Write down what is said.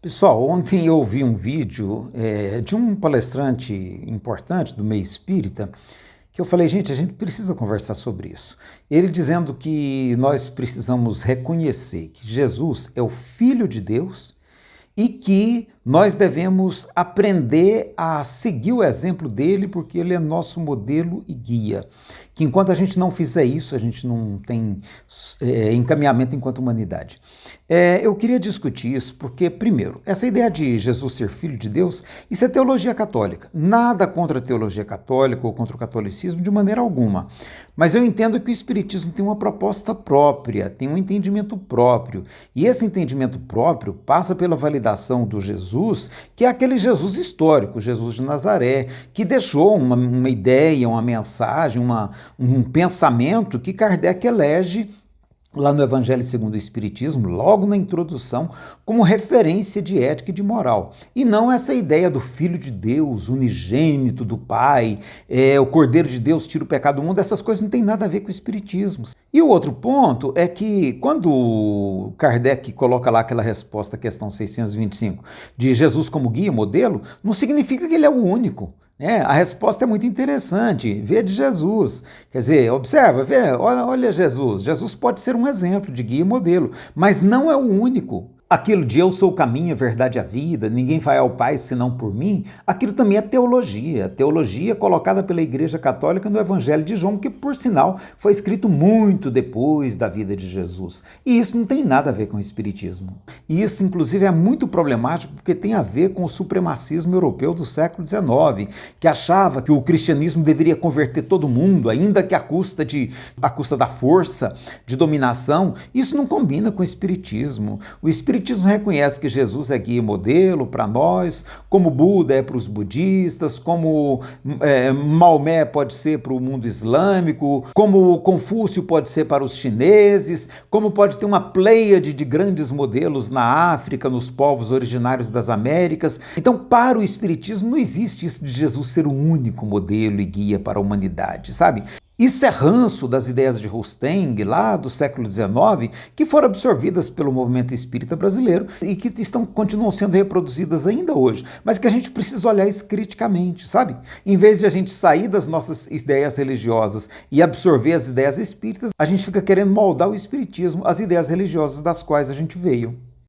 Pessoal, ontem eu vi um vídeo de um palestrante importante do meio espírita que eu falei, gente, a gente precisa conversar sobre isso. Ele dizendo que nós precisamos reconhecer que Jesus é o Filho de Deus e que nós devemos aprender a seguir o exemplo dele porque ele é nosso modelo e guia. Que enquanto a gente não fizer isso, a gente não tem encaminhamento enquanto humanidade. Eu queria discutir isso porque, primeiro, essa ideia de Jesus ser filho de Deus, isso é teologia católica. Nada contra a teologia católica ou contra o catolicismo de maneira alguma. Mas eu entendo que o Espiritismo tem uma proposta própria, tem um entendimento próprio. E esse entendimento próprio passa pela validação do Jesus, que é aquele Jesus histórico, Jesus de Nazaré, que deixou uma ideia, uma mensagem, um pensamento que Kardec elege lá no Evangelho segundo o Espiritismo, logo na introdução, como referência de ética e de moral. E não essa ideia do Filho de Deus, unigênito do Pai, o Cordeiro de Deus tira o pecado do mundo, essas coisas não tem nada a ver com o Espiritismo. E o outro ponto é que quando Kardec coloca lá aquela resposta à questão 625 de Jesus como guia, modelo, não significa que ele é o único. A resposta é muito interessante, vê de Jesus, quer dizer, observa, vê, olha Jesus, Jesus pode ser um exemplo de guia e modelo, mas não é o único. Aquilo de eu sou o caminho, a verdade e a vida, ninguém vai ao Pai senão por mim, aquilo também é teologia colocada pela Igreja Católica no Evangelho de João, que por sinal foi escrito muito depois da vida de Jesus. E isso não tem nada a ver com o Espiritismo. E isso inclusive é muito problemático porque tem a ver com o supremacismo europeu do século XIX, que achava que o cristianismo deveria converter todo mundo, ainda que à custa da força, de dominação. Isso não combina com o Espiritismo. O Espiritismo reconhece que Jesus é guia e modelo para nós, como Buda é para os budistas, como Maomé pode ser para o mundo islâmico, como Confúcio pode ser para os chineses, como pode ter uma pleiade de grandes modelos na África, nos povos originários das Américas. Então, para o Espiritismo não existe isso de Jesus ser o único modelo e guia para a humanidade, sabe? Isso é ranço das ideias de Rusteng, lá do século XIX, que foram absorvidas pelo movimento espírita brasileiro e que continuam sendo reproduzidas ainda hoje, mas que a gente precisa olhar isso criticamente, sabe? Em vez de a gente sair das nossas ideias religiosas e absorver as ideias espíritas, a gente fica querendo moldar o espiritismo, as ideias religiosas das quais a gente veio.